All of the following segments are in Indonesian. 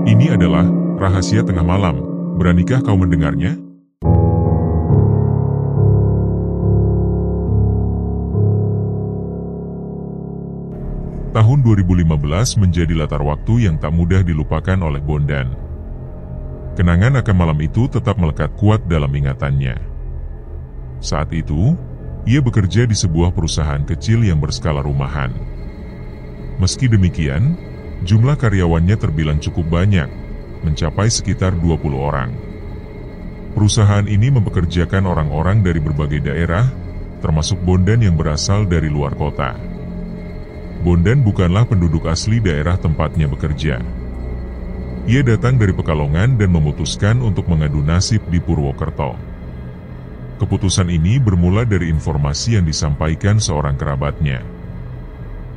Ini adalah rahasia tengah malam. Beranikah kau mendengarnya? Tahun 2015 menjadi latar waktu yang tak mudah dilupakan oleh Bondan. Kenangan akan malam itu tetap melekat kuat dalam ingatannya. Saat itu, ia bekerja di sebuah perusahaan kecil yang berskala rumahan. Meski demikian, jumlah karyawannya terbilang cukup banyak, mencapai sekitar 20 orang. Perusahaan ini mempekerjakan orang-orang dari berbagai daerah, termasuk Bondan yang berasal dari luar kota. Bondan bukanlah penduduk asli daerah tempatnya bekerja. Ia datang dari Pekalongan dan memutuskan untuk mengadu nasib di Purwokerto. Keputusan ini bermula dari informasi yang disampaikan seorang kerabatnya.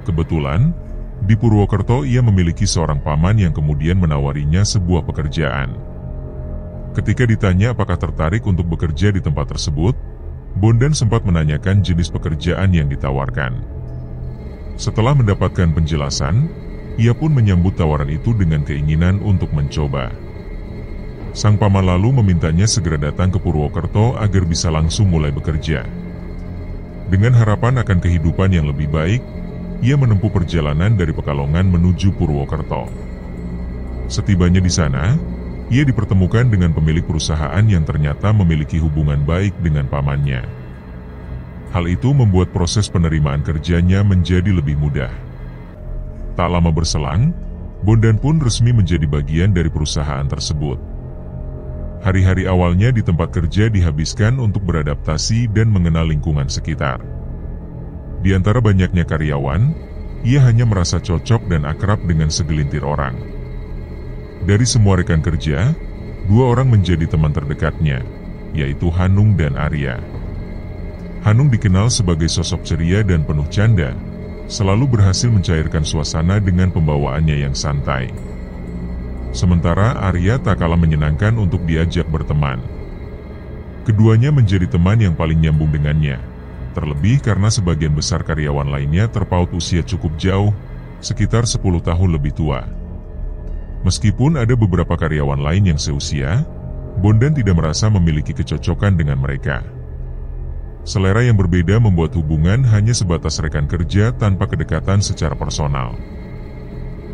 Kebetulan, di Purwokerto ia memiliki seorang paman yang kemudian menawarinya sebuah pekerjaan. Ketika ditanya apakah tertarik untuk bekerja di tempat tersebut, Bondan sempat menanyakan jenis pekerjaan yang ditawarkan. Setelah mendapatkan penjelasan, ia pun menyambut tawaran itu dengan keinginan untuk mencoba. Sang paman lalu memintanya segera datang ke Purwokerto agar bisa langsung mulai bekerja. Dengan harapan akan kehidupan yang lebih baik, ia menempuh perjalanan dari Pekalongan menuju Purwokerto. Setibanya di sana, ia dipertemukan dengan pemilik perusahaan yang ternyata memiliki hubungan baik dengan pamannya. Hal itu membuat proses penerimaan kerjanya menjadi lebih mudah. Tak lama berselang, Bondan pun resmi menjadi bagian dari perusahaan tersebut. Hari-hari awalnya di tempat kerja dihabiskan untuk beradaptasi dan mengenal lingkungan sekitar. Di antara banyaknya karyawan, ia hanya merasa cocok dan akrab dengan segelintir orang. Dari semua rekan kerja, 2 orang menjadi teman terdekatnya, yaitu Hanung dan Arya. Hanung dikenal sebagai sosok ceria dan penuh canda, selalu berhasil mencairkan suasana dengan pembawaannya yang santai. Sementara Arya tak kalah menyenangkan untuk diajak berteman. Keduanya menjadi teman yang paling nyambung dengannya, terlebih karena sebagian besar karyawan lainnya terpaut usia cukup jauh, sekitar 10 tahun lebih tua. Meskipun ada beberapa karyawan lain yang seusia, Bondan tidak merasa memiliki kecocokan dengan mereka. Selera yang berbeda membuat hubungan hanya sebatas rekan kerja tanpa kedekatan secara personal.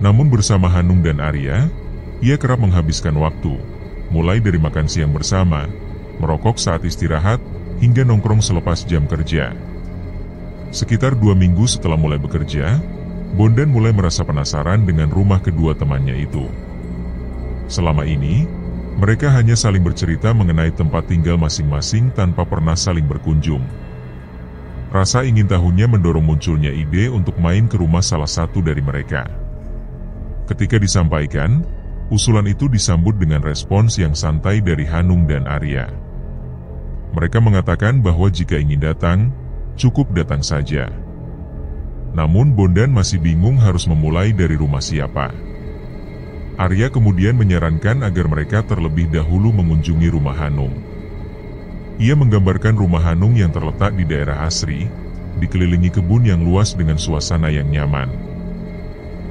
Namun bersama Hanung dan Arya, ia kerap menghabiskan waktu, mulai dari makan siang bersama, merokok saat istirahat, hingga nongkrong selepas jam kerja. Sekitar 2 minggu setelah mulai bekerja, Bondan mulai merasa penasaran dengan rumah kedua temannya itu. Selama ini, mereka hanya saling bercerita mengenai tempat tinggal masing-masing tanpa pernah saling berkunjung. Rasa ingin tahunya mendorong munculnya ide untuk main ke rumah salah satu dari mereka. Ketika disampaikan, usulan itu disambut dengan respons yang santai dari Hanung dan Arya. Mereka mengatakan bahwa jika ingin datang, cukup datang saja. Namun Bondan masih bingung harus memulai dari rumah siapa. Arya kemudian menyarankan agar mereka terlebih dahulu mengunjungi rumah Hanung. Ia menggambarkan rumah Hanung yang terletak di daerah asri, dikelilingi kebun yang luas dengan suasana yang nyaman.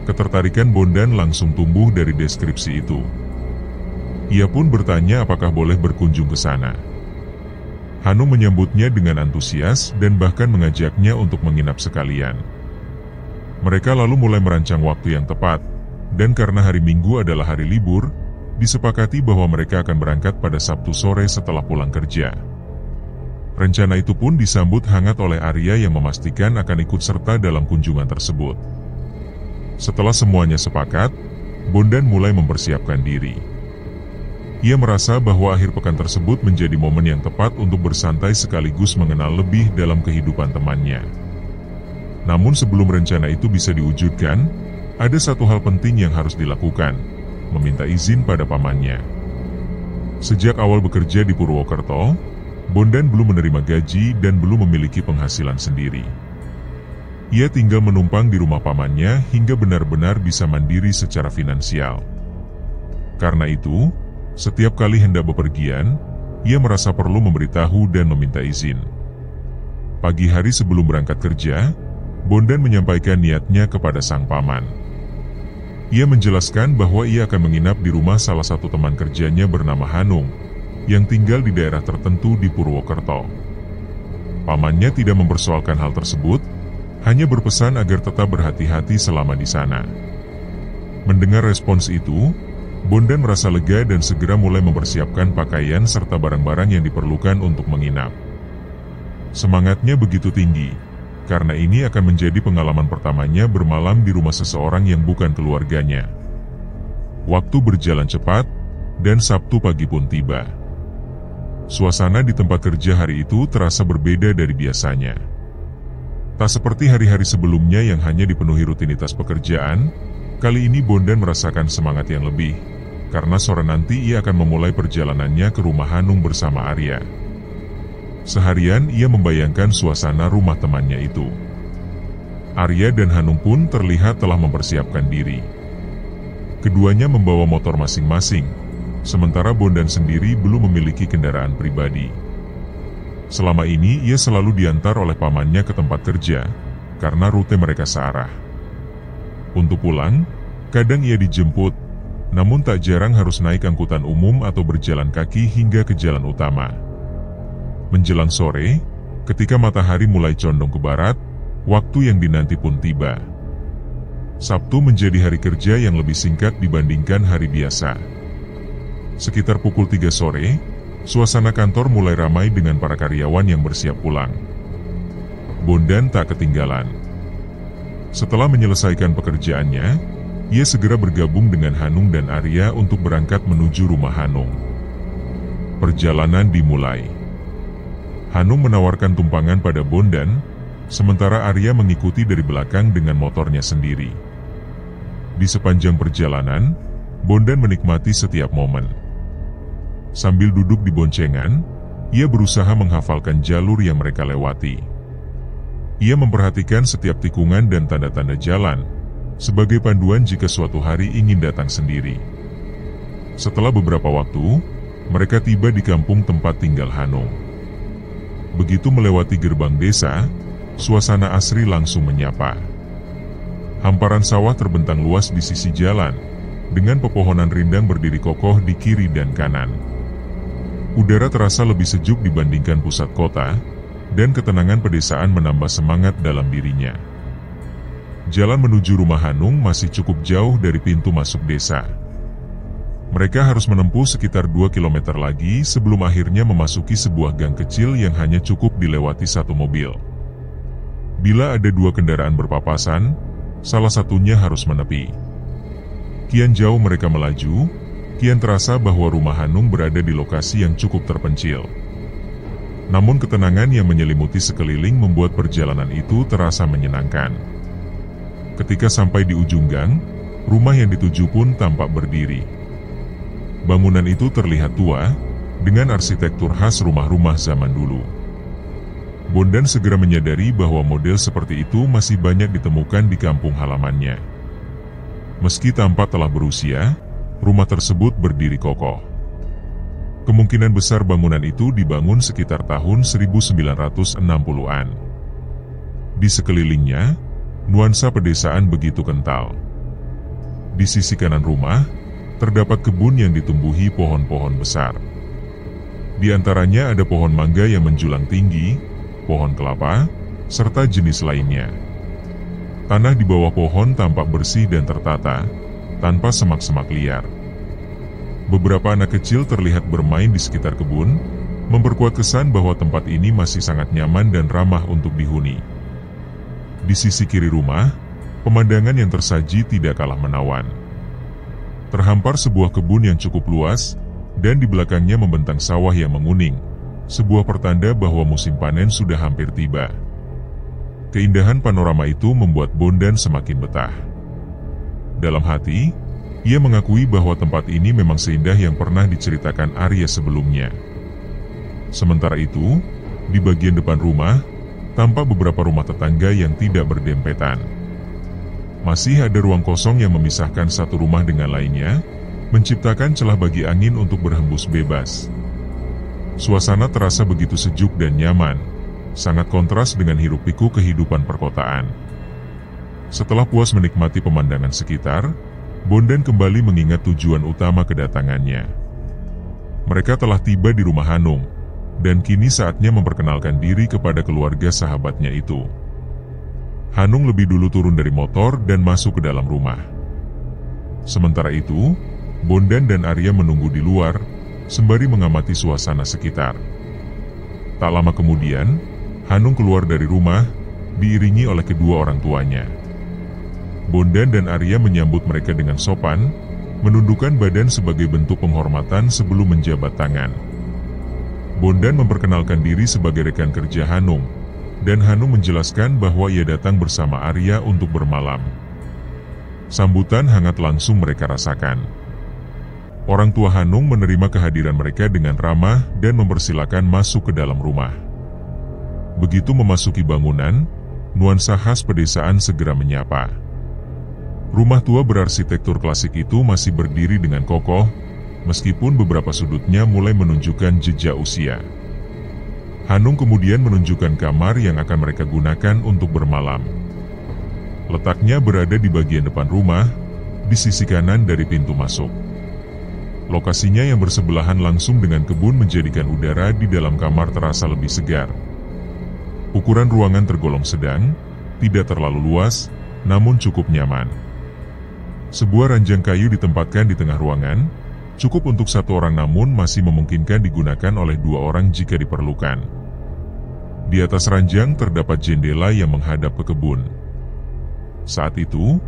Ketertarikan Bondan langsung tumbuh dari deskripsi itu. Ia pun bertanya apakah boleh berkunjung ke sana. Hanung menyambutnya dengan antusias dan bahkan mengajaknya untuk menginap sekalian. Mereka lalu mulai merancang waktu yang tepat, dan karena hari Minggu adalah hari libur, disepakati bahwa mereka akan berangkat pada Sabtu sore setelah pulang kerja. Rencana itu pun disambut hangat oleh Arya yang memastikan akan ikut serta dalam kunjungan tersebut. Setelah semuanya sepakat, Bondan mulai mempersiapkan diri. Ia merasa bahwa akhir pekan tersebut menjadi momen yang tepat untuk bersantai sekaligus mengenal lebih dalam kehidupan temannya. Namun sebelum rencana itu bisa diwujudkan, ada satu hal penting yang harus dilakukan, meminta izin pada pamannya. Sejak awal bekerja di Purwokerto, Bondan belum menerima gaji dan belum memiliki penghasilan sendiri. Ia tinggal menumpang di rumah pamannya hingga benar-benar bisa mandiri secara finansial. Karena itu, setiap kali hendak bepergian, ia merasa perlu memberitahu dan meminta izin. Pagi hari sebelum berangkat kerja, Bondan menyampaikan niatnya kepada sang paman. Ia menjelaskan bahwa ia akan menginap di rumah salah satu teman kerjanya bernama Hanung, yang tinggal di daerah tertentu di Purwokerto. Pamannya tidak mempersoalkan hal tersebut, hanya berpesan agar tetap berhati-hati selama di sana. Mendengar respons itu, Bondan merasa lega dan segera mulai mempersiapkan pakaian serta barang-barang yang diperlukan untuk menginap. Semangatnya begitu tinggi, karena ini akan menjadi pengalaman pertamanya bermalam di rumah seseorang yang bukan keluarganya. Waktu berjalan cepat, dan Sabtu pagi pun tiba. Suasana di tempat kerja hari itu terasa berbeda dari biasanya. Tak seperti hari-hari sebelumnya yang hanya dipenuhi rutinitas pekerjaan, kali ini Bondan merasakan semangat yang lebih, karena sore nanti ia akan memulai perjalanannya ke rumah Hanung bersama Arya. Seharian ia membayangkan suasana rumah temannya itu. Arya dan Hanung pun terlihat telah mempersiapkan diri. Keduanya membawa motor masing-masing, sementara Bondan sendiri belum memiliki kendaraan pribadi. Selama ini ia selalu diantar oleh pamannya ke tempat kerja, karena rute mereka searah. Untuk pulang, kadang ia dijemput, namun tak jarang harus naik angkutan umum atau berjalan kaki hingga ke jalan utama. Menjelang sore, ketika matahari mulai condong ke barat, waktu yang dinanti pun tiba. Sabtu menjadi hari kerja yang lebih singkat dibandingkan hari biasa. Sekitar pukul 3 sore, suasana kantor mulai ramai dengan para karyawan yang bersiap pulang. Bondan tak ketinggalan. Setelah menyelesaikan pekerjaannya, ia segera bergabung dengan Hanung dan Arya untuk berangkat menuju rumah Hanung. Perjalanan dimulai. Hanung menawarkan tumpangan pada Bondan, sementara Arya mengikuti dari belakang dengan motornya sendiri. Di sepanjang perjalanan, Bondan menikmati setiap momen. Sambil duduk di boncengan, ia berusaha menghafalkan jalur yang mereka lewati. Ia memperhatikan setiap tikungan dan tanda-tanda jalan, sebagai panduan jika suatu hari ingin datang sendiri. Setelah beberapa waktu, mereka tiba di kampung tempat tinggal Hanung. Begitu melewati gerbang desa, suasana asri langsung menyapa. Hamparan sawah terbentang luas di sisi jalan, dengan pepohonan rindang berdiri kokoh di kiri dan kanan. Udara terasa lebih sejuk dibandingkan pusat kota, dan ketenangan pedesaan menambah semangat dalam dirinya. Jalan menuju rumah Hanung masih cukup jauh dari pintu masuk desa. Mereka harus menempuh sekitar 2 km lagi sebelum akhirnya memasuki sebuah gang kecil yang hanya cukup dilewati satu mobil. Bila ada 2 kendaraan berpapasan, salah satunya harus menepi. Kian jauh mereka melaju, kian terasa bahwa rumah Hanung berada di lokasi yang cukup terpencil. Namun ketenangan yang menyelimuti sekeliling membuat perjalanan itu terasa menyenangkan. Ketika sampai di ujung gang, rumah yang dituju pun tampak berdiri. Bangunan itu terlihat tua, dengan arsitektur khas rumah-rumah zaman dulu. Bondan segera menyadari bahwa model seperti itu masih banyak ditemukan di kampung halamannya. Meski tampak telah berusia, rumah tersebut berdiri kokoh. Kemungkinan besar bangunan itu dibangun sekitar tahun 1960-an. Di sekelilingnya, nuansa pedesaan begitu kental. Di sisi kanan rumah, terdapat kebun yang ditumbuhi pohon-pohon besar. Di antaranya ada pohon mangga yang menjulang tinggi, pohon kelapa, serta jenis lainnya. Tanah di bawah pohon tampak bersih dan tertata, tanpa semak-semak liar. Beberapa anak kecil terlihat bermain di sekitar kebun, memperkuat kesan bahwa tempat ini masih sangat nyaman dan ramah untuk dihuni. Di sisi kiri rumah, pemandangan yang tersaji tidak kalah menawan. Terhampar sebuah kebun yang cukup luas, dan di belakangnya membentang sawah yang menguning, sebuah pertanda bahwa musim panen sudah hampir tiba. Keindahan panorama itu membuat Bondan semakin betah. Dalam hati, ia mengakui bahwa tempat ini memang seindah yang pernah diceritakan Arya sebelumnya. Sementara itu, di bagian depan rumah, tampak beberapa rumah tetangga yang tidak berdempetan. Masih ada ruang kosong yang memisahkan satu rumah dengan lainnya, menciptakan celah bagi angin untuk berhembus bebas. Suasana terasa begitu sejuk dan nyaman, sangat kontras dengan hiruk-pikuk kehidupan perkotaan. Setelah puas menikmati pemandangan sekitar, Bondan kembali mengingat tujuan utama kedatangannya. Mereka telah tiba di rumah Hanung, dan kini saatnya memperkenalkan diri kepada keluarga sahabatnya itu. Hanung lebih dulu turun dari motor dan masuk ke dalam rumah. Sementara itu, Bondan dan Arya menunggu di luar, sembari mengamati suasana sekitar. Tak lama kemudian, Hanung keluar dari rumah, diiringi oleh kedua orang tuanya. Bondan dan Arya menyambut mereka dengan sopan, menundukkan badan sebagai bentuk penghormatan sebelum menjabat tangan. Bondan memperkenalkan diri sebagai rekan kerja Hanung, dan Hanung menjelaskan bahwa ia datang bersama Arya untuk bermalam. Sambutan hangat langsung mereka rasakan. Orang tua Hanung menerima kehadiran mereka dengan ramah dan mempersilakan masuk ke dalam rumah. Begitu memasuki bangunan, nuansa khas pedesaan segera menyapa. Rumah tua berarsitektur klasik itu masih berdiri dengan kokoh, meskipun beberapa sudutnya mulai menunjukkan jejak usia. Hanung kemudian menunjukkan kamar yang akan mereka gunakan untuk bermalam. Letaknya berada di bagian depan rumah, di sisi kanan dari pintu masuk. Lokasinya yang bersebelahan langsung dengan kebun menjadikan udara di dalam kamar terasa lebih segar. Ukuran ruangan tergolong sedang, tidak terlalu luas, namun cukup nyaman. Sebuah ranjang kayu ditempatkan di tengah ruangan, cukup untuk satu orang namun masih memungkinkan digunakan oleh dua orang jika diperlukan. Di atas ranjang terdapat jendela yang menghadap ke kebun. Saat itu,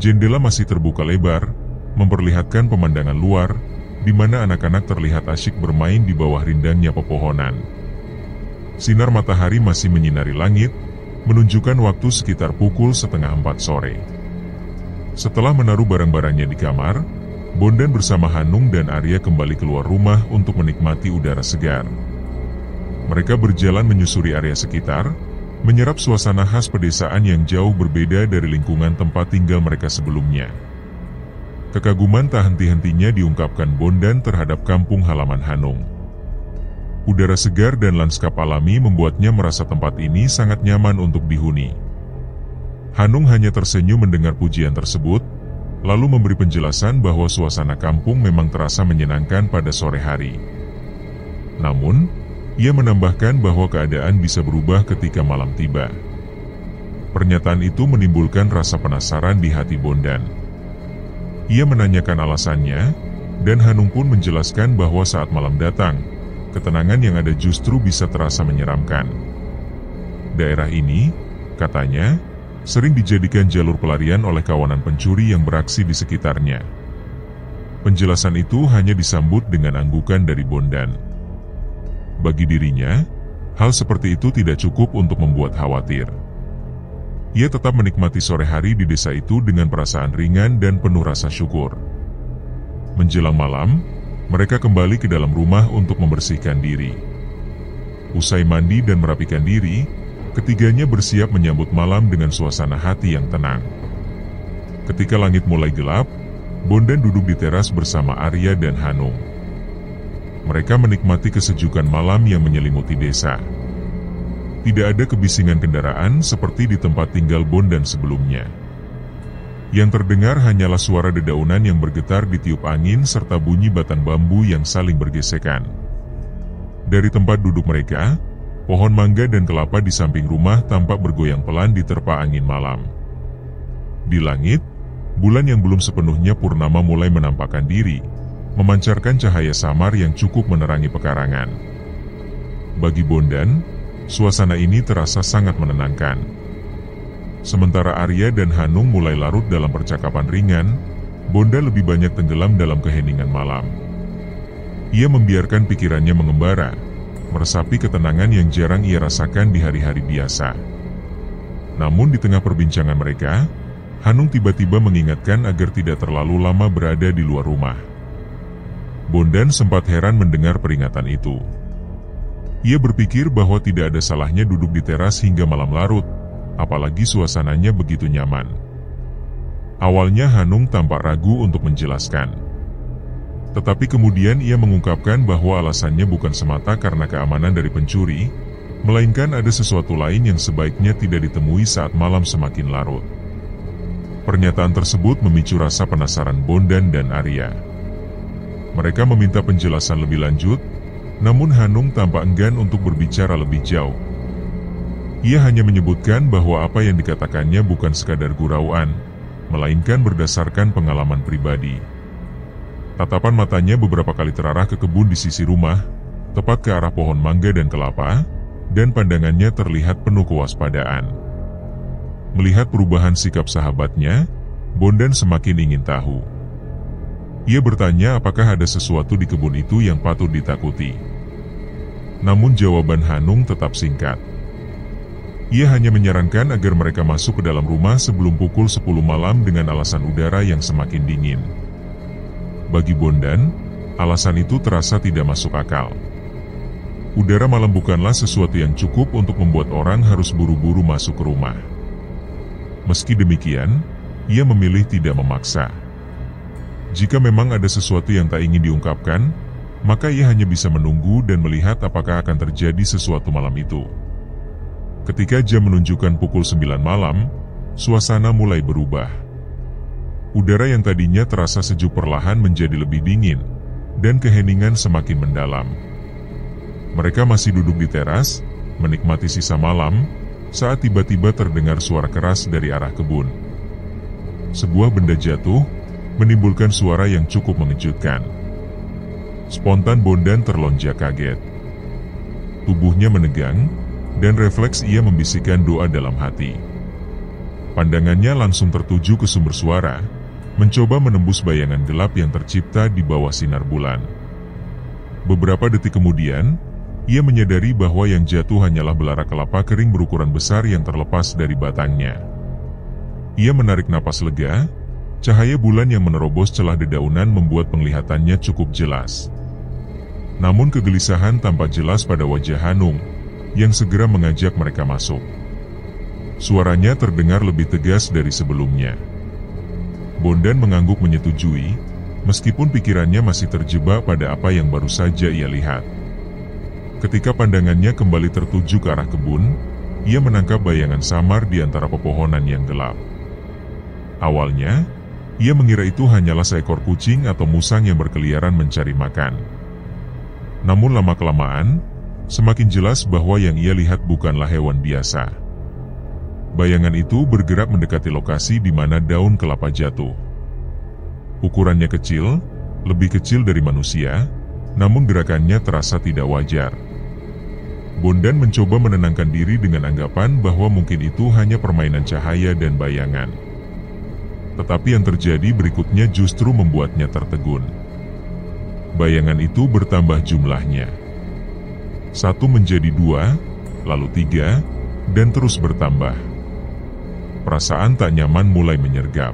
jendela masih terbuka lebar, memperlihatkan pemandangan luar, di mana anak-anak terlihat asyik bermain di bawah rindangnya pepohonan. Sinar matahari masih menyinari langit, menunjukkan waktu sekitar pukul 3:30 sore. Setelah menaruh barang-barangnya di kamar, Bondan bersama Hanung dan Arya kembali keluar rumah untuk menikmati udara segar. Mereka berjalan menyusuri area sekitar, menyerap suasana khas pedesaan yang jauh berbeda dari lingkungan tempat tinggal mereka sebelumnya. Kekaguman tak henti-hentinya diungkapkan Bondan terhadap kampung halaman Hanung. Udara segar dan lanskap alami membuatnya merasa tempat ini sangat nyaman untuk dihuni. Hanung hanya tersenyum mendengar pujian tersebut, lalu memberi penjelasan bahwa suasana kampung memang terasa menyenangkan pada sore hari. Namun, ia menambahkan bahwa keadaan bisa berubah ketika malam tiba. Pernyataan itu menimbulkan rasa penasaran di hati Bondan. Ia menanyakan alasannya, dan Hanung pun menjelaskan bahwa saat malam datang, ketenangan yang ada justru bisa terasa menyeramkan. Daerah ini, katanya, sering dijadikan jalur pelarian oleh kawanan pencuri yang beraksi di sekitarnya. Penjelasan itu hanya disambut dengan anggukan dari Bondan. Bagi dirinya, hal seperti itu tidak cukup untuk membuat khawatir. Ia tetap menikmati sore hari di desa itu dengan perasaan ringan dan penuh rasa syukur. Menjelang malam, mereka kembali ke dalam rumah untuk membersihkan diri. Usai mandi dan merapikan diri, ketiganya bersiap menyambut malam dengan suasana hati yang tenang. Ketika langit mulai gelap, Bondan duduk di teras bersama Arya dan Hanung. Mereka menikmati kesejukan malam yang menyelimuti desa. Tidak ada kebisingan kendaraan seperti di tempat tinggal Bondan sebelumnya. Yang terdengar hanyalah suara dedaunan yang bergetar ditiup angin serta bunyi batang bambu yang saling bergesekan. Dari tempat duduk mereka, pohon mangga dan kelapa di samping rumah tampak bergoyang pelan diterpa angin malam. Di langit, bulan yang belum sepenuhnya purnama mulai menampakkan diri, memancarkan cahaya samar yang cukup menerangi pekarangan. Bagi Bondan, suasana ini terasa sangat menenangkan. Sementara Arya dan Hanung mulai larut dalam percakapan ringan, Bondan lebih banyak tenggelam dalam keheningan malam. Ia membiarkan pikirannya mengembara, meresapi ketenangan yang jarang ia rasakan di hari-hari biasa. Namun di tengah perbincangan mereka, Hanung tiba-tiba mengingatkan agar tidak terlalu lama berada di luar rumah. Bondan sempat heran mendengar peringatan itu. Ia berpikir bahwa tidak ada salahnya duduk di teras hingga malam larut, apalagi suasananya begitu nyaman. Awalnya Hanung tampak ragu untuk menjelaskan. Tetapi kemudian ia mengungkapkan bahwa alasannya bukan semata karena keamanan dari pencuri, melainkan ada sesuatu lain yang sebaiknya tidak ditemui saat malam semakin larut. Pernyataan tersebut memicu rasa penasaran Bondan dan Arya. Mereka meminta penjelasan lebih lanjut, namun Hanung tampak enggan untuk berbicara lebih jauh. Ia hanya menyebutkan bahwa apa yang dikatakannya bukan sekadar gurauan, melainkan berdasarkan pengalaman pribadi. Tatapan matanya beberapa kali terarah ke kebun di sisi rumah, tepat ke arah pohon mangga dan kelapa, dan pandangannya terlihat penuh kewaspadaan. Melihat perubahan sikap sahabatnya, Bondan semakin ingin tahu. Ia bertanya apakah ada sesuatu di kebun itu yang patut ditakuti. Namun jawaban Hanung tetap singkat. Ia hanya menyarankan agar mereka masuk ke dalam rumah sebelum pukul 10 malam dengan alasan udara yang semakin dingin. Bagi Bondan, alasan itu terasa tidak masuk akal. Udara malam bukanlah sesuatu yang cukup untuk membuat orang harus buru-buru masuk ke rumah. Meski demikian, ia memilih tidak memaksa. Jika memang ada sesuatu yang tak ingin diungkapkan, maka ia hanya bisa menunggu dan melihat apakah akan terjadi sesuatu malam itu. Ketika jam menunjukkan pukul 9 malam, suasana mulai berubah. Udara yang tadinya terasa sejuk perlahan menjadi lebih dingin, dan keheningan semakin mendalam. Mereka masih duduk di teras, menikmati sisa malam, saat tiba-tiba terdengar suara keras dari arah kebun. Sebuah benda jatuh, menimbulkan suara yang cukup mengejutkan. Spontan Bondan terlonjak kaget. Tubuhnya menegang, dan refleks ia membisikkan doa dalam hati. Pandangannya langsung tertuju ke sumber suara, mencoba menembus bayangan gelap yang tercipta di bawah sinar bulan. Beberapa detik kemudian, ia menyadari bahwa yang jatuh hanyalah belara kelapa kering berukuran besar yang terlepas dari batangnya. Ia menarik napas lega, cahaya bulan yang menerobos celah dedaunan membuat penglihatannya cukup jelas. Namun kegelisahan tampak jelas pada wajah Hanung, yang segera mengajak mereka masuk. Suaranya terdengar lebih tegas dari sebelumnya. Bondan mengangguk menyetujui, meskipun pikirannya masih terjebak pada apa yang baru saja ia lihat. Ketika pandangannya kembali tertuju ke arah kebun, ia menangkap bayangan samar di antara pepohonan yang gelap. Awalnya, ia mengira itu hanyalah seekor kucing atau musang yang berkeliaran mencari makan. Namun lama-kelamaan, semakin jelas bahwa yang ia lihat bukanlah hewan biasa. Bayangan itu bergerak mendekati lokasi di mana daun kelapa jatuh. Ukurannya kecil, lebih kecil dari manusia, namun gerakannya terasa tidak wajar. Bondan mencoba menenangkan diri dengan anggapan bahwa mungkin itu hanya permainan cahaya dan bayangan. Tetapi yang terjadi berikutnya justru membuatnya tertegun. Bayangan itu bertambah jumlahnya. 1 menjadi 2, lalu 3, dan terus bertambah. Perasaan tak nyaman mulai menyergap.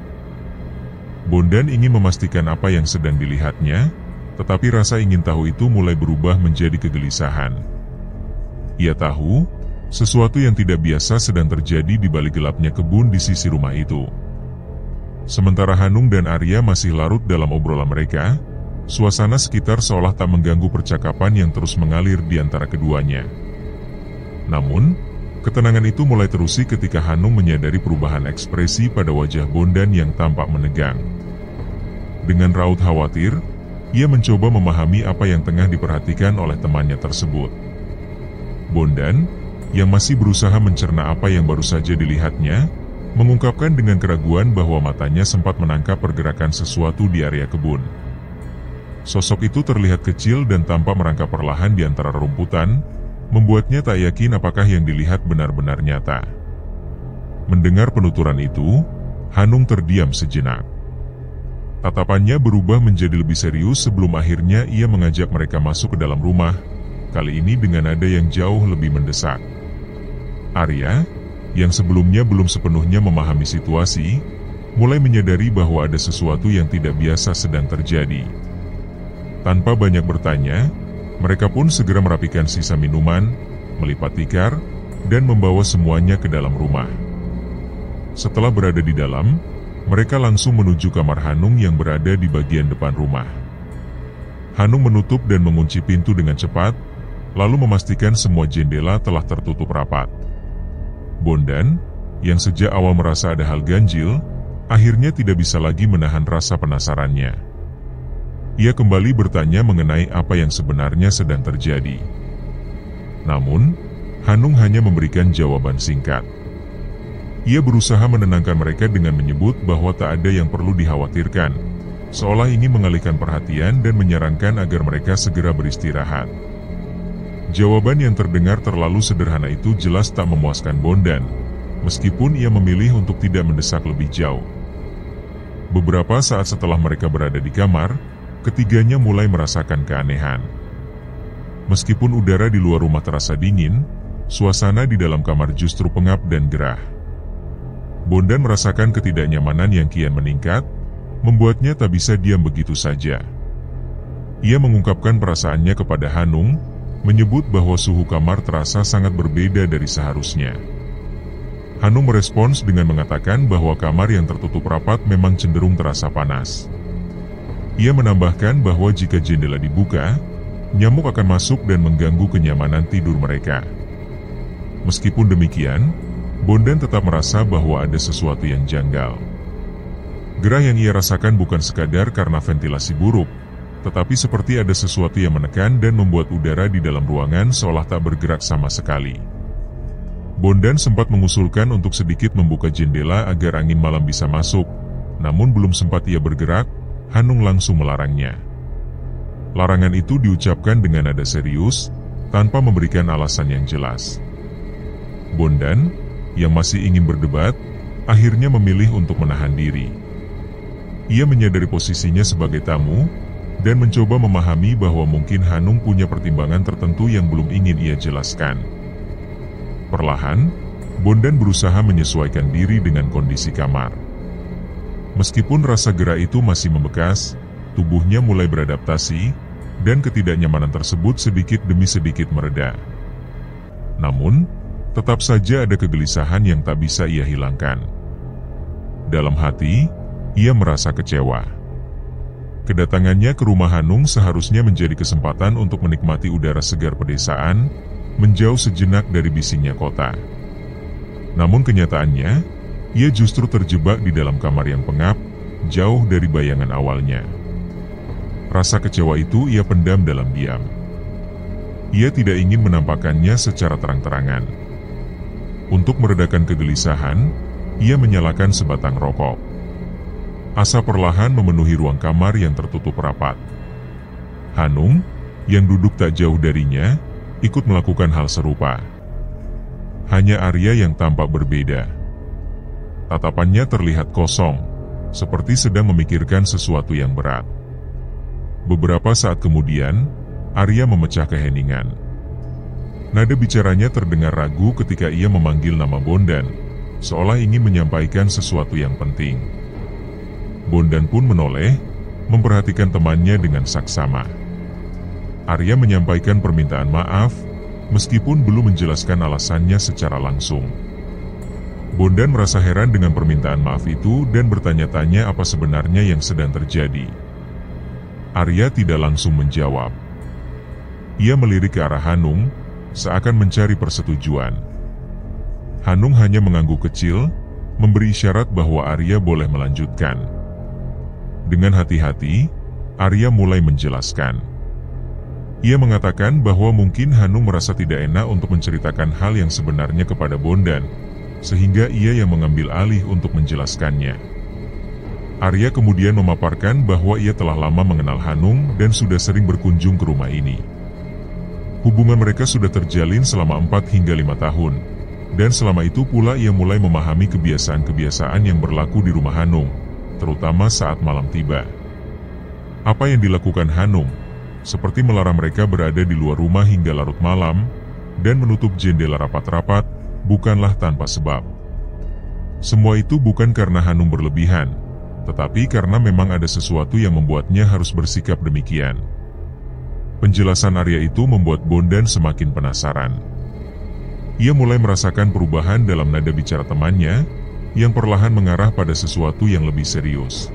Bondan ingin memastikan apa yang sedang dilihatnya, tetapi rasa ingin tahu itu mulai berubah menjadi kegelisahan. Ia tahu, sesuatu yang tidak biasa sedang terjadi di balik gelapnya kebun di sisi rumah itu. Sementara Hanung dan Arya masih larut dalam obrolan mereka, suasana sekitar seolah tak mengganggu percakapan yang terus mengalir di antara keduanya. Namun, ketenangan itu mulai terusik ketika Hanung menyadari perubahan ekspresi pada wajah Bondan yang tampak menegang. Dengan raut khawatir, ia mencoba memahami apa yang tengah diperhatikan oleh temannya tersebut. Bondan, yang masih berusaha mencerna apa yang baru saja dilihatnya, mengungkapkan dengan keraguan bahwa matanya sempat menangkap pergerakan sesuatu di area kebun. Sosok itu terlihat kecil dan tampak merangkak perlahan di antara rumputan, membuatnya tak yakin apakah yang dilihat benar-benar nyata. Mendengar penuturan itu, Hanung terdiam sejenak. Tatapannya berubah menjadi lebih serius sebelum akhirnya ia mengajak mereka masuk ke dalam rumah, kali ini dengan nada yang jauh lebih mendesak. Arya, yang sebelumnya belum sepenuhnya memahami situasi, mulai menyadari bahwa ada sesuatu yang tidak biasa sedang terjadi. Tanpa banyak bertanya, mereka pun segera merapikan sisa minuman, melipat tikar, dan membawa semuanya ke dalam rumah. Setelah berada di dalam, mereka langsung menuju kamar Hanung yang berada di bagian depan rumah. Hanung menutup dan mengunci pintu dengan cepat, lalu memastikan semua jendela telah tertutup rapat. Bondan, yang sejak awal merasa ada hal ganjil, Akhirnya tidak bisa lagi menahan rasa penasarannya. Ia kembali bertanya mengenai apa yang sebenarnya sedang terjadi. Namun, Hanung hanya memberikan jawaban singkat. Ia berusaha menenangkan mereka dengan menyebut bahwa tak ada yang perlu dikhawatirkan, seolah ingin mengalihkan perhatian dan menyarankan agar mereka segera beristirahat. Jawaban yang terdengar terlalu sederhana itu jelas tak memuaskan Bondan, meskipun ia memilih untuk tidak mendesak lebih jauh. Beberapa saat setelah mereka berada di kamar, ketiganya mulai merasakan keanehan. Meskipun udara di luar rumah terasa dingin, suasana di dalam kamar justru pengap dan gerah. Bondan merasakan ketidaknyamanan yang kian meningkat, membuatnya tak bisa diam begitu saja. Ia mengungkapkan perasaannya kepada Hanung, menyebut bahwa suhu kamar terasa sangat berbeda dari seharusnya. Hanung merespons dengan mengatakan bahwa kamar yang tertutup rapat memang cenderung terasa panas. Ia menambahkan bahwa jika jendela dibuka, nyamuk akan masuk dan mengganggu kenyamanan tidur mereka. Meskipun demikian, Bondan tetap merasa bahwa ada sesuatu yang janggal. Gerah yang ia rasakan bukan sekadar karena ventilasi buruk, tetapi seperti ada sesuatu yang menekan dan membuat udara di dalam ruangan seolah tak bergerak sama sekali. Bondan sempat mengusulkan untuk sedikit membuka jendela agar angin malam bisa masuk, namun belum sempat ia bergerak, Hanung langsung melarangnya. Larangan itu diucapkan dengan nada serius, tanpa memberikan alasan yang jelas. Bondan, yang masih ingin berdebat, akhirnya memilih untuk menahan diri. Ia menyadari posisinya sebagai tamu, dan mencoba memahami bahwa mungkin Hanung punya pertimbangan tertentu yang belum ingin ia jelaskan. Perlahan, Bondan berusaha menyesuaikan diri dengan kondisi kamar. Meskipun rasa gerah itu masih membekas, tubuhnya mulai beradaptasi, dan ketidaknyamanan tersebut sedikit demi sedikit mereda. Namun, tetap saja ada kegelisahan yang tak bisa ia hilangkan. Dalam hati, ia merasa kecewa. Kedatangannya ke rumah Hanung seharusnya menjadi kesempatan untuk menikmati udara segar pedesaan, menjauh sejenak dari bisingnya kota. Namun kenyataannya, ia justru terjebak di dalam kamar yang pengap, jauh dari bayangan awalnya. Rasa kecewa itu ia pendam dalam diam. Ia tidak ingin menampakkannya secara terang-terangan. Untuk meredakan kegelisahan, ia menyalakan sebatang rokok. Asap perlahan memenuhi ruang kamar yang tertutup rapat. Hanung, yang duduk tak jauh darinya, ikut melakukan hal serupa. Hanya Arya yang tampak berbeda. Tatapannya terlihat kosong, seperti sedang memikirkan sesuatu yang berat. Beberapa saat kemudian, Arya memecah keheningan. Nada bicaranya terdengar ragu ketika ia memanggil nama Bondan, seolah ingin menyampaikan sesuatu yang penting. Bondan pun menoleh, memperhatikan temannya dengan saksama. Arya menyampaikan permintaan maaf, meskipun belum menjelaskan alasannya secara langsung. Bondan merasa heran dengan permintaan maaf itu dan bertanya-tanya apa sebenarnya yang sedang terjadi. Arya tidak langsung menjawab. Ia melirik ke arah Hanung, seakan mencari persetujuan. Hanung hanya mengangguk kecil, memberi isyarat bahwa Arya boleh melanjutkan. Dengan hati-hati, Arya mulai menjelaskan. Ia mengatakan bahwa mungkin Hanung merasa tidak enak untuk menceritakan hal yang sebenarnya kepada Bondan, sehingga ia yang mengambil alih untuk menjelaskannya. Arya kemudian memaparkan bahwa ia telah lama mengenal Hanung dan sudah sering berkunjung ke rumah ini. Hubungan mereka sudah terjalin selama 4 hingga 5 tahun, dan selama itu pula ia mulai memahami kebiasaan-kebiasaan yang berlaku di rumah Hanung, terutama saat malam tiba. Apa yang dilakukan Hanung, seperti melarang mereka berada di luar rumah hingga larut malam, dan menutup jendela rapat-rapat, bukanlah tanpa sebab. Semua itu bukan karena Hanung berlebihan, tetapi karena memang ada sesuatu yang membuatnya harus bersikap demikian. Penjelasan Arya itu membuat Bondan semakin penasaran. Ia mulai merasakan perubahan dalam nada bicara temannya, yang perlahan mengarah pada sesuatu yang lebih serius.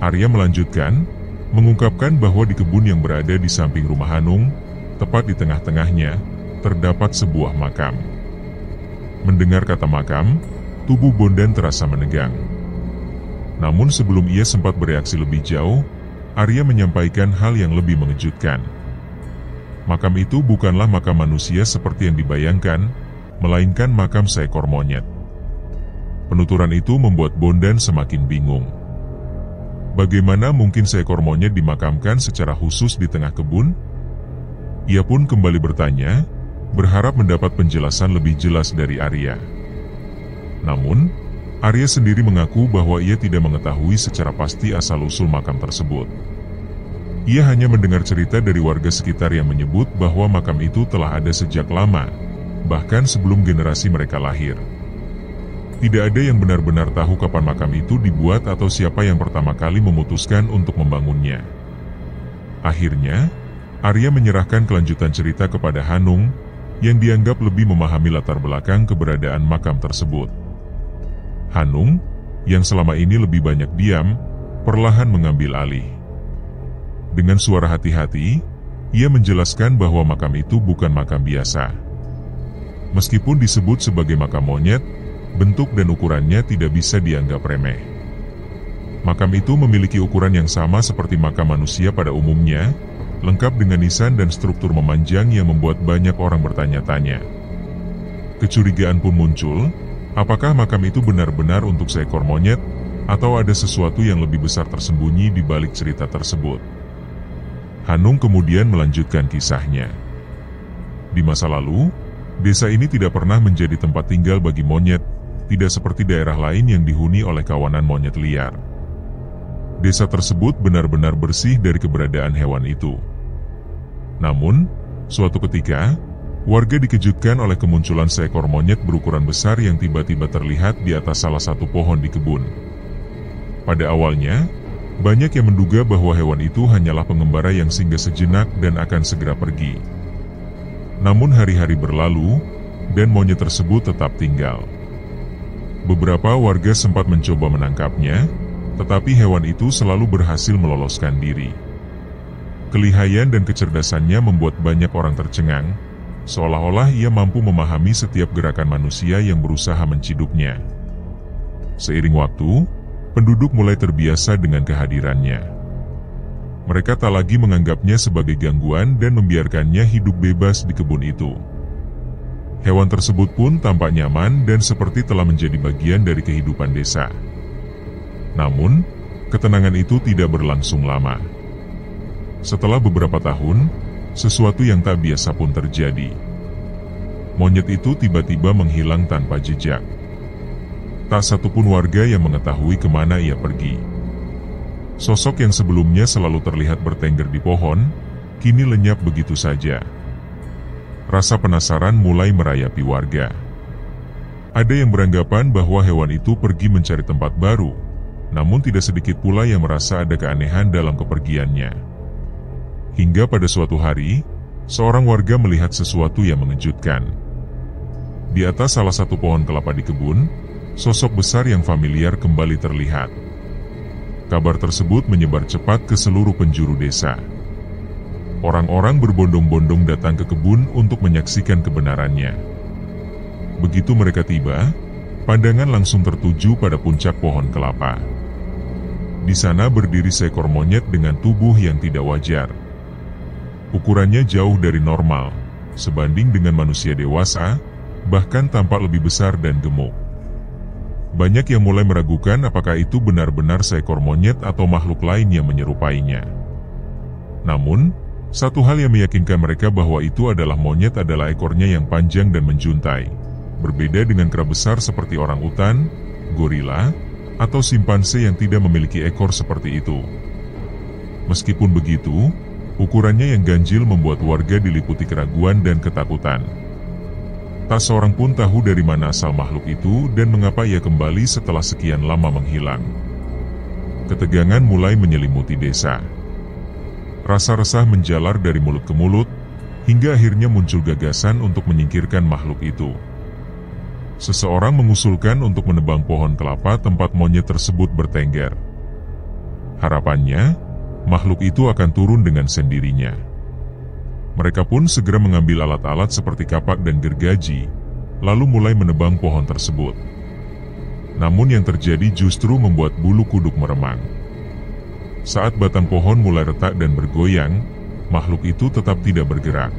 Arya melanjutkan, mengungkapkan bahwa di kebun yang berada di samping rumah Hanung, tepat di tengah-tengahnya, terdapat sebuah makam. Mendengar kata makam, tubuh Bondan terasa menegang. Namun sebelum ia sempat bereaksi lebih jauh, Arya menyampaikan hal yang lebih mengejutkan. Makam itu bukanlah makam manusia seperti yang dibayangkan, melainkan makam seekor monyet. Penuturan itu membuat Bondan semakin bingung. Bagaimana mungkin seekor monyet dimakamkan secara khusus di tengah kebun? Ia pun kembali bertanya, berharap mendapat penjelasan lebih jelas dari Arya. Namun, Arya sendiri mengaku bahwa ia tidak mengetahui secara pasti asal-usul makam tersebut. Ia hanya mendengar cerita dari warga sekitar yang menyebut bahwa makam itu telah ada sejak lama, bahkan sebelum generasi mereka lahir. Tidak ada yang benar-benar tahu kapan makam itu dibuat atau siapa yang pertama kali memutuskan untuk membangunnya. Akhirnya, Arya menyerahkan kelanjutan cerita kepada Hanung, yang dianggap lebih memahami latar belakang keberadaan makam tersebut. Hanung, yang selama ini lebih banyak diam, perlahan mengambil alih. Dengan suara hati-hati, ia menjelaskan bahwa makam itu bukan makam biasa. Meskipun disebut sebagai makam monyet, bentuk dan ukurannya tidak bisa dianggap remeh. Makam itu memiliki ukuran yang sama seperti makam manusia pada umumnya, lengkap dengan nisan dan struktur memanjang yang membuat banyak orang bertanya-tanya. Kecurigaan pun muncul, apakah makam itu benar-benar untuk seekor monyet, atau ada sesuatu yang lebih besar tersembunyi di balik cerita tersebut? Hanung kemudian melanjutkan kisahnya. Di masa lalu, desa ini tidak pernah menjadi tempat tinggal bagi monyet, tidak seperti daerah lain yang dihuni oleh kawanan monyet liar. Desa tersebut benar-benar bersih dari keberadaan hewan itu. Namun, suatu ketika, warga dikejutkan oleh kemunculan seekor monyet berukuran besar yang tiba-tiba terlihat di atas salah satu pohon di kebun. Pada awalnya, banyak yang menduga bahwa hewan itu hanyalah pengembara yang singgah sejenak dan akan segera pergi. Namun hari-hari berlalu, dan monyet tersebut tetap tinggal. Beberapa warga sempat mencoba menangkapnya, tetapi hewan itu selalu berhasil meloloskan diri. Kelihayan dan kecerdasannya membuat banyak orang tercengang, seolah-olah ia mampu memahami setiap gerakan manusia yang berusaha menciduknya. Seiring waktu, penduduk mulai terbiasa dengan kehadirannya. Mereka tak lagi menganggapnya sebagai gangguan dan membiarkannya hidup bebas di kebun itu. Hewan tersebut pun tampak nyaman dan seperti telah menjadi bagian dari kehidupan desa. Namun, ketenangan itu tidak berlangsung lama. Setelah beberapa tahun, sesuatu yang tak biasa pun terjadi. Monyet itu tiba-tiba menghilang tanpa jejak. Tak satupun warga yang mengetahui kemana ia pergi. Sosok yang sebelumnya selalu terlihat bertengger di pohon, kini lenyap begitu saja. Rasa penasaran mulai merayapi warga. Ada yang beranggapan bahwa hewan itu pergi mencari tempat baru, namun tidak sedikit pula yang merasa ada keanehan dalam kepergiannya. Hingga pada suatu hari, seorang warga melihat sesuatu yang mengejutkan. Di atas salah satu pohon kelapa di kebun, sosok besar yang familiar kembali terlihat. Kabar tersebut menyebar cepat ke seluruh penjuru desa. Orang-orang berbondong-bondong datang ke kebun untuk menyaksikan kebenarannya. Begitu mereka tiba, pandangan langsung tertuju pada puncak pohon kelapa. Di sana berdiri seekor monyet dengan tubuh yang tidak wajar. Ukurannya jauh dari normal, sebanding dengan manusia dewasa, bahkan tampak lebih besar dan gemuk. Banyak yang mulai meragukan apakah itu benar-benar seekor monyet atau makhluk lain yang menyerupainya. Namun, satu hal yang meyakinkan mereka bahwa itu adalah monyet adalah ekornya yang panjang dan menjuntai, berbeda dengan kera besar seperti orangutan, gorila, atau simpanse yang tidak memiliki ekor seperti itu. Meskipun begitu, ukurannya yang ganjil membuat warga diliputi keraguan dan ketakutan. Tak seorang pun tahu dari mana asal makhluk itu dan mengapa ia kembali setelah sekian lama menghilang. Ketegangan mulai menyelimuti desa. Rasa resah menjalar dari mulut ke mulut, hingga akhirnya muncul gagasan untuk menyingkirkan makhluk itu. Seseorang mengusulkan untuk menebang pohon kelapa tempat monyet tersebut bertengger. Harapannya, makhluk itu akan turun dengan sendirinya. Mereka pun segera mengambil alat-alat seperti kapak dan gergaji, lalu mulai menebang pohon tersebut. Namun yang terjadi justru membuat bulu kuduk meremang. Saat batang pohon mulai retak dan bergoyang, makhluk itu tetap tidak bergerak.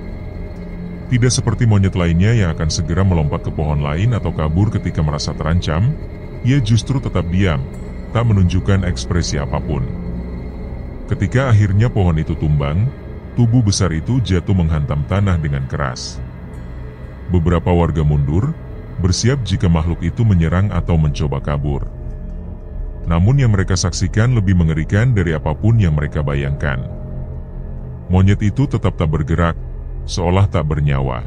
Tidak seperti monyet lainnya yang akan segera melompat ke pohon lain atau kabur ketika merasa terancam, ia justru tetap diam, tak menunjukkan ekspresi apapun. Ketika akhirnya pohon itu tumbang, tubuh besar itu jatuh menghantam tanah dengan keras. Beberapa warga mundur, bersiap jika makhluk itu menyerang atau mencoba kabur. Namun yang mereka saksikan lebih mengerikan dari apapun yang mereka bayangkan. Monyet itu tetap tak bergerak, seolah tak bernyawa.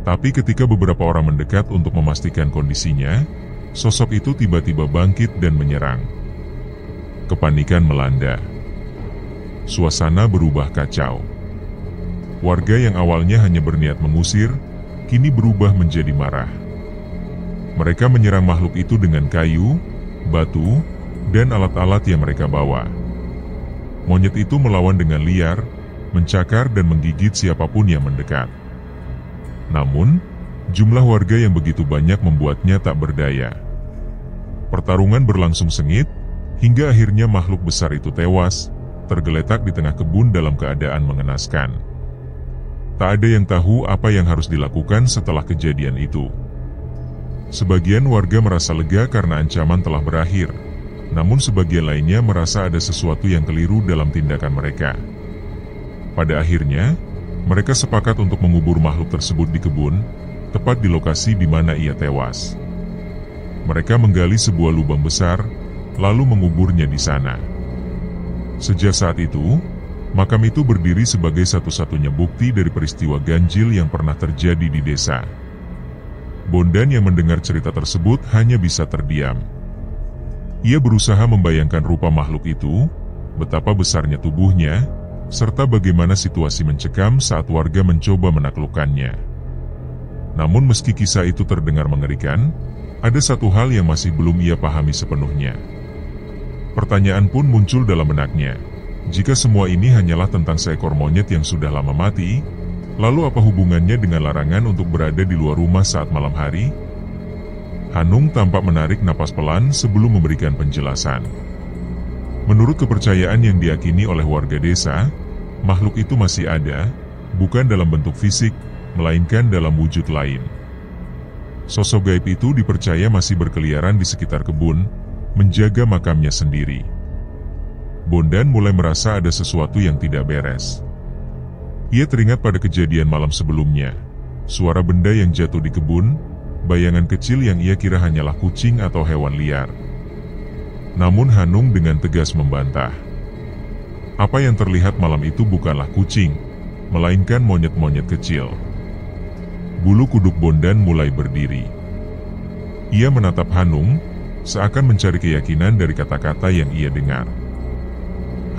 Tapi ketika beberapa orang mendekat untuk memastikan kondisinya, sosok itu tiba-tiba bangkit dan menyerang. Kepanikan melanda. Suasana berubah kacau. Warga yang awalnya hanya berniat mengusir, kini berubah menjadi marah. Mereka menyerang makhluk itu dengan kayu, batu, dan alat-alat yang mereka bawa. Monyet itu melawan dengan liar, mencakar dan menggigit siapapun yang mendekat. Namun, jumlah warga yang begitu banyak membuatnya tak berdaya. Pertarungan berlangsung sengit, hingga akhirnya makhluk besar itu tewas, tergeletak di tengah kebun dalam keadaan mengenaskan. Tak ada yang tahu apa yang harus dilakukan setelah kejadian itu. Sebagian warga merasa lega karena ancaman telah berakhir, namun sebagian lainnya merasa ada sesuatu yang keliru dalam tindakan mereka. Pada akhirnya, mereka sepakat untuk mengubur makhluk tersebut di kebun, tepat di lokasi di mana ia tewas. Mereka menggali sebuah lubang besar, lalu menguburnya di sana. Sejak saat itu, makam itu berdiri sebagai satu-satunya bukti dari peristiwa ganjil yang pernah terjadi di desa. Bondan yang mendengar cerita tersebut hanya bisa terdiam. Ia berusaha membayangkan rupa makhluk itu, betapa besarnya tubuhnya, serta bagaimana situasi mencekam saat warga mencoba menaklukkannya. Namun meski kisah itu terdengar mengerikan, ada satu hal yang masih belum ia pahami sepenuhnya. Pertanyaan pun muncul dalam benaknya. Jika semua ini hanyalah tentang seekor monyet yang sudah lama mati, lalu apa hubungannya dengan larangan untuk berada di luar rumah saat malam hari? Hanung tampak menarik napas pelan sebelum memberikan penjelasan. Menurut kepercayaan yang diyakini oleh warga desa, makhluk itu masih ada, bukan dalam bentuk fisik, melainkan dalam wujud lain. Sosok gaib itu dipercaya masih berkeliaran di sekitar kebun, menjaga makamnya sendiri. Bondan mulai merasa ada sesuatu yang tidak beres. Ia teringat pada kejadian malam sebelumnya, suara benda yang jatuh di kebun, bayangan kecil yang ia kira hanyalah kucing atau hewan liar. Namun Hanung dengan tegas membantah. Apa yang terlihat malam itu bukanlah kucing, melainkan monyet-monyet kecil. Bulu kuduk Bondan mulai berdiri. Ia menatap Hanung, seakan mencari keyakinan dari kata-kata yang ia dengar.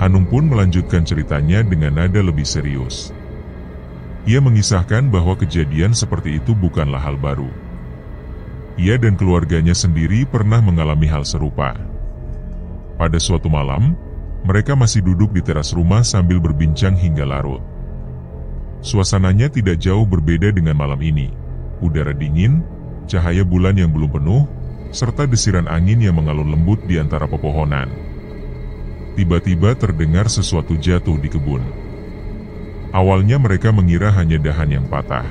Hanung pun melanjutkan ceritanya dengan nada lebih serius. Ia mengisahkan bahwa kejadian seperti itu bukanlah hal baru. Ia dan keluarganya sendiri pernah mengalami hal serupa. Pada suatu malam, mereka masih duduk di teras rumah sambil berbincang hingga larut. Suasananya tidak jauh berbeda dengan malam ini. Udara dingin, cahaya bulan yang belum penuh, serta desiran angin yang mengalun lembut di antara pepohonan. Tiba-tiba terdengar sesuatu jatuh di kebun. Awalnya mereka mengira hanya dahan yang patah.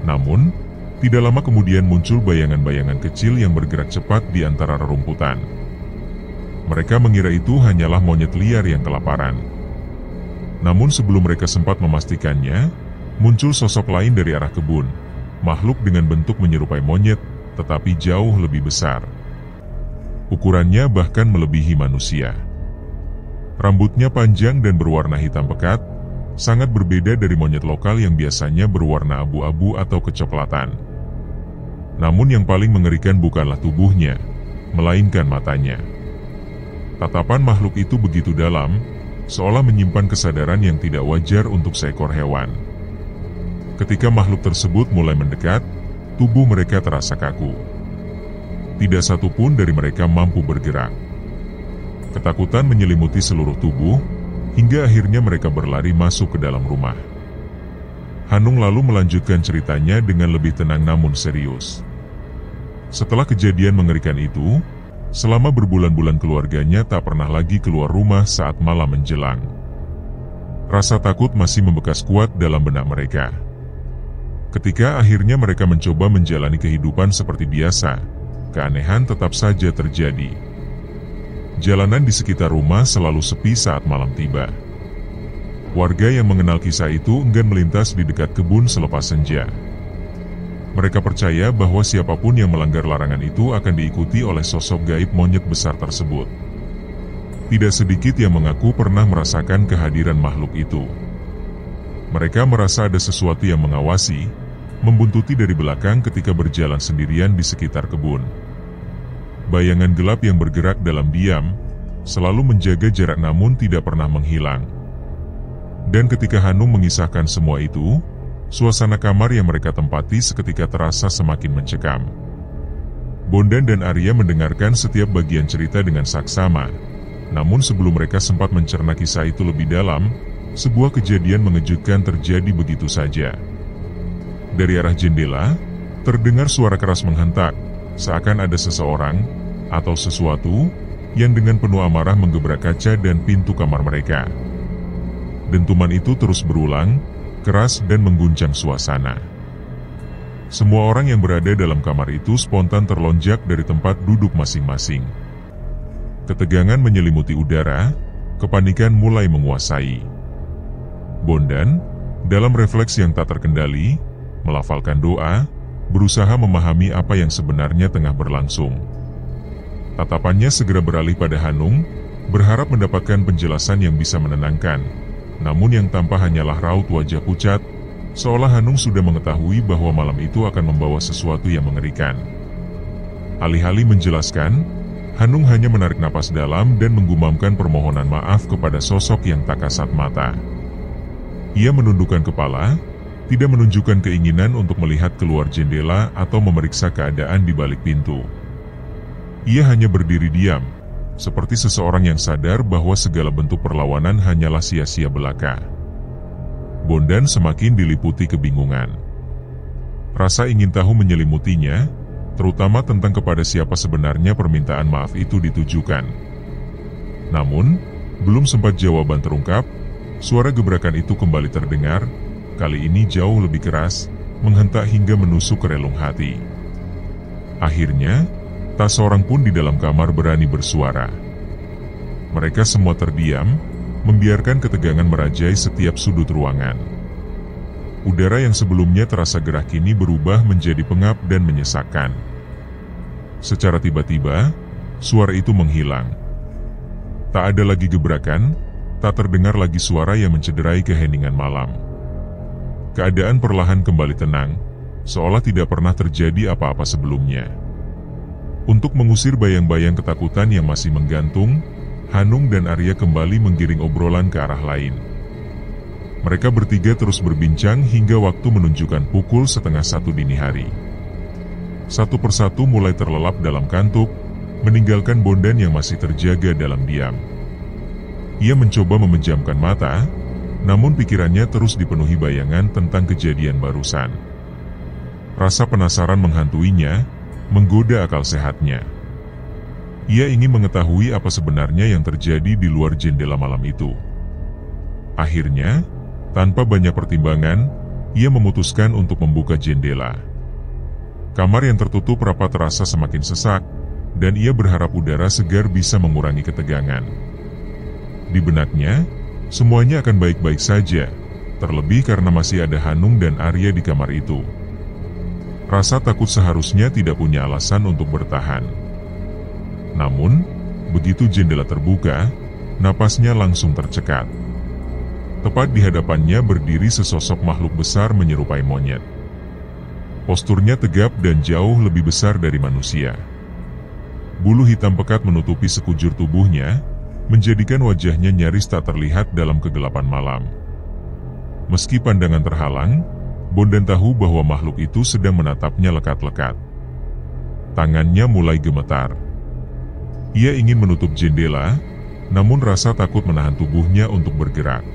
Namun, tidak lama kemudian muncul bayangan-bayangan kecil yang bergerak cepat di antara rerumputan. Mereka mengira itu hanyalah monyet liar yang kelaparan. Namun sebelum mereka sempat memastikannya, muncul sosok lain dari arah kebun. Makhluk dengan bentuk menyerupai monyet, tetapi jauh lebih besar. Ukurannya bahkan melebihi manusia. Rambutnya panjang dan berwarna hitam pekat, sangat berbeda dari monyet lokal yang biasanya berwarna abu-abu atau kecoklatan. Namun yang paling mengerikan bukanlah tubuhnya, melainkan matanya. Tatapan makhluk itu begitu dalam, seolah menyimpan kesadaran yang tidak wajar untuk seekor hewan. Ketika makhluk tersebut mulai mendekat, tubuh mereka terasa kaku. Tidak satu pun dari mereka mampu bergerak. Ketakutan menyelimuti seluruh tubuh, hingga akhirnya mereka berlari masuk ke dalam rumah. Hanung lalu melanjutkan ceritanya dengan lebih tenang namun serius. Setelah kejadian mengerikan itu, selama berbulan-bulan keluarganya tak pernah lagi keluar rumah saat malam menjelang. Rasa takut masih membekas kuat dalam benak mereka. Ketika akhirnya mereka mencoba menjalani kehidupan seperti biasa, keanehan tetap saja terjadi. Jalanan di sekitar rumah selalu sepi saat malam tiba. Warga yang mengenal kisah itu enggan melintas di dekat kebun selepas senja. Mereka percaya bahwa siapapun yang melanggar larangan itu akan diikuti oleh sosok gaib monyet besar tersebut. Tidak sedikit yang mengaku pernah merasakan kehadiran makhluk itu. Mereka merasa ada sesuatu yang mengawasi, membuntuti dari belakang ketika berjalan sendirian di sekitar kebun. Bayangan gelap yang bergerak dalam diam, selalu menjaga jarak namun tidak pernah menghilang. Dan ketika Hanung mengisahkan semua itu, suasana kamar yang mereka tempati seketika terasa semakin mencekam. Bondan dan Arya mendengarkan setiap bagian cerita dengan saksama. Namun sebelum mereka sempat mencerna kisah itu lebih dalam, sebuah kejadian mengejutkan terjadi begitu saja. Dari arah jendela, terdengar suara keras menghentak, seakan ada seseorang atau sesuatu yang dengan penuh amarah menggebrak kaca dan pintu kamar mereka. Dentuman itu terus berulang, keras dan mengguncang suasana. Semua orang yang berada dalam kamar itu spontan terlonjak dari tempat duduk masing-masing. Ketegangan menyelimuti udara, kepanikan mulai menguasai. Bondan, dalam refleks yang tak terkendali, melafalkan doa, berusaha memahami apa yang sebenarnya tengah berlangsung. Tatapannya segera beralih pada Hanung, berharap mendapatkan penjelasan yang bisa menenangkan. Namun yang tampak hanyalah raut wajah pucat, seolah Hanung sudah mengetahui bahwa malam itu akan membawa sesuatu yang mengerikan. Alih-alih menjelaskan, Hanung hanya menarik napas dalam dan menggumamkan permohonan maaf kepada sosok yang tak kasat mata. Ia menundukkan kepala, tidak menunjukkan keinginan untuk melihat keluar jendela atau memeriksa keadaan di balik pintu. Ia hanya berdiri diam, seperti seseorang yang sadar bahwa segala bentuk perlawanan hanyalah sia-sia belaka. Bondan semakin diliputi kebingungan. Rasa ingin tahu menyelimutinya, terutama tentang kepada siapa sebenarnya permintaan maaf itu ditujukan. Namun, belum sempat jawaban terungkap, suara gebrakan itu kembali terdengar, kali ini jauh lebih keras, menghentak hingga menusuk ke relung hati. Akhirnya, tak seorang pun di dalam kamar berani bersuara. Mereka semua terdiam, membiarkan ketegangan merajai setiap sudut ruangan. Udara yang sebelumnya terasa gerah kini berubah menjadi pengap dan menyesakkan. Secara tiba-tiba, suara itu menghilang. Tak ada lagi gebrakan, tak terdengar lagi suara yang mencederai keheningan malam. Keadaan perlahan kembali tenang, seolah tidak pernah terjadi apa-apa sebelumnya. Untuk mengusir bayang-bayang ketakutan yang masih menggantung, Hanung dan Arya kembali menggiring obrolan ke arah lain. Mereka bertiga terus berbincang hingga waktu menunjukkan pukul 12:30 dini hari. Satu persatu mulai terlelap dalam kantuk, meninggalkan Bondan yang masih terjaga dalam diam. Ia mencoba memejamkan mata, namun pikirannya terus dipenuhi bayangan tentang kejadian barusan. Rasa penasaran menghantuinya, menggoda akal sehatnya. Ia ingin mengetahui apa sebenarnya yang terjadi di luar jendela malam itu. Akhirnya, tanpa banyak pertimbangan, ia memutuskan untuk membuka jendela. Kamar yang tertutup rapat terasa semakin sesak, dan ia berharap udara segar bisa mengurangi ketegangan. Di benaknya, semuanya akan baik-baik saja, terlebih karena masih ada Hanung dan Arya di kamar itu. Rasa takut seharusnya tidak punya alasan untuk bertahan. Namun, begitu jendela terbuka, napasnya langsung tercekat. Tepat di hadapannya berdiri sesosok makhluk besar menyerupai monyet. Posturnya tegap dan jauh lebih besar dari manusia. Bulu hitam pekat menutupi sekujur tubuhnya, menjadikan wajahnya nyaris tak terlihat dalam kegelapan malam. Meski pandangan terhalang, Bondan tahu bahwa makhluk itu sedang menatapnya lekat-lekat. Tangannya mulai gemetar. Ia ingin menutup jendela, namun rasa takut menahan tubuhnya untuk bergerak.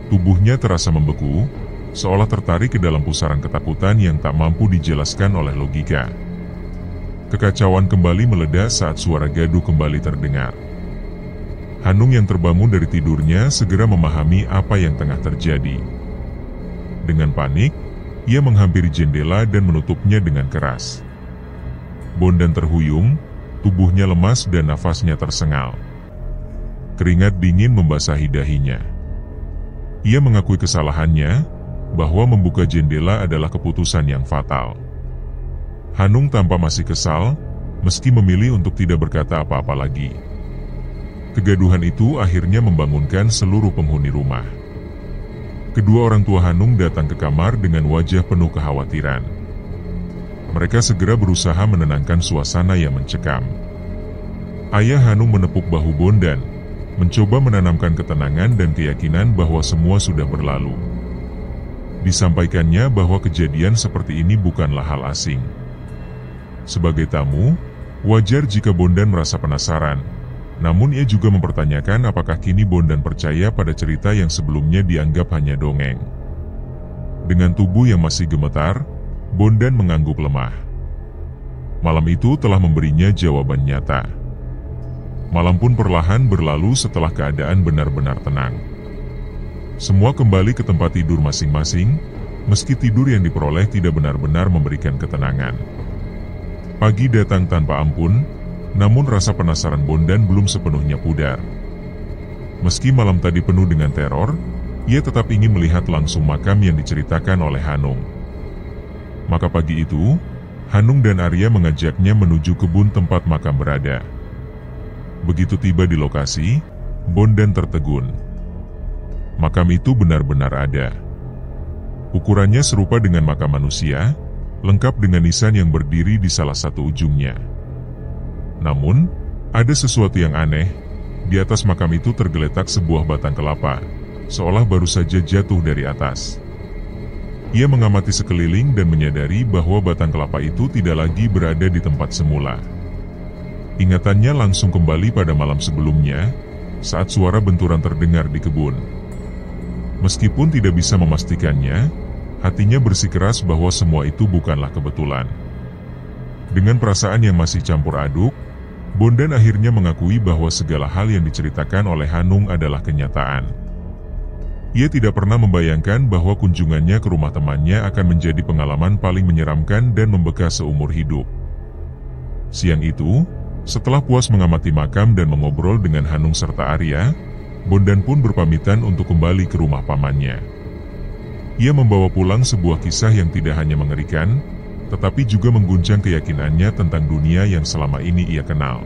Tubuhnya terasa membeku, seolah tertarik ke dalam pusaran ketakutan yang tak mampu dijelaskan oleh logika. Kekacauan kembali meledak saat suara gaduh kembali terdengar. Hanung yang terbangun dari tidurnya segera memahami apa yang tengah terjadi. Dengan panik, ia menghampiri jendela dan menutupnya dengan keras. Bondan terhuyung, tubuhnya lemas dan nafasnya tersengal. Keringat dingin membasahi dahinya. Ia mengakui kesalahannya, bahwa membuka jendela adalah keputusan yang fatal. Hanung tampak masih kesal, meski memilih untuk tidak berkata apa-apa lagi. Kegaduhan itu akhirnya membangunkan seluruh penghuni rumah. Kedua orang tua Hanung datang ke kamar dengan wajah penuh kekhawatiran. Mereka segera berusaha menenangkan suasana yang mencekam. Ayah Hanung menepuk bahu Bondan, mencoba menanamkan ketenangan dan keyakinan bahwa semua sudah berlalu. Disampaikannya bahwa kejadian seperti ini bukanlah hal asing. Sebagai tamu, wajar jika Bondan merasa penasaran, namun ia juga mempertanyakan apakah kini Bondan percaya pada cerita yang sebelumnya dianggap hanya dongeng. Dengan tubuh yang masih gemetar, Bondan mengangguk lemah. Malam itu telah memberinya jawaban nyata. Malam pun perlahan berlalu setelah keadaan benar-benar tenang. Semua kembali ke tempat tidur masing-masing, meski tidur yang diperoleh tidak benar-benar memberikan ketenangan. Pagi datang tanpa ampun, namun rasa penasaran Bondan belum sepenuhnya pudar. Meski malam tadi penuh dengan teror, ia tetap ingin melihat langsung makam yang diceritakan oleh Hanung. Maka pagi itu, Hanung dan Arya mengajaknya menuju kebun tempat makam berada. Begitu tiba di lokasi, Bondan tertegun. Makam itu benar-benar ada. Ukurannya serupa dengan makam manusia, lengkap dengan nisan yang berdiri di salah satu ujungnya. Namun, ada sesuatu yang aneh. Di atas makam itu tergeletak sebuah batang kelapa, seolah baru saja jatuh dari atas. Ia mengamati sekeliling dan menyadari bahwa batang kelapa itu tidak lagi berada di tempat semula. Ingatannya langsung kembali pada malam sebelumnya, saat suara benturan terdengar di kebun. Meskipun tidak bisa memastikannya, hatinya bersikeras bahwa semua itu bukanlah kebetulan. Dengan perasaan yang masih campur aduk, Bondan akhirnya mengakui bahwa segala hal yang diceritakan oleh Hanung adalah kenyataan. Ia tidak pernah membayangkan bahwa kunjungannya ke rumah temannya akan menjadi pengalaman paling menyeramkan dan membekas seumur hidup. Siang itu, setelah puas mengamati makam dan mengobrol dengan Hanung serta Arya, Bondan pun berpamitan untuk kembali ke rumah pamannya. Ia membawa pulang sebuah kisah yang tidak hanya mengerikan, tetapi juga mengguncang keyakinannya tentang dunia yang selama ini ia kenal.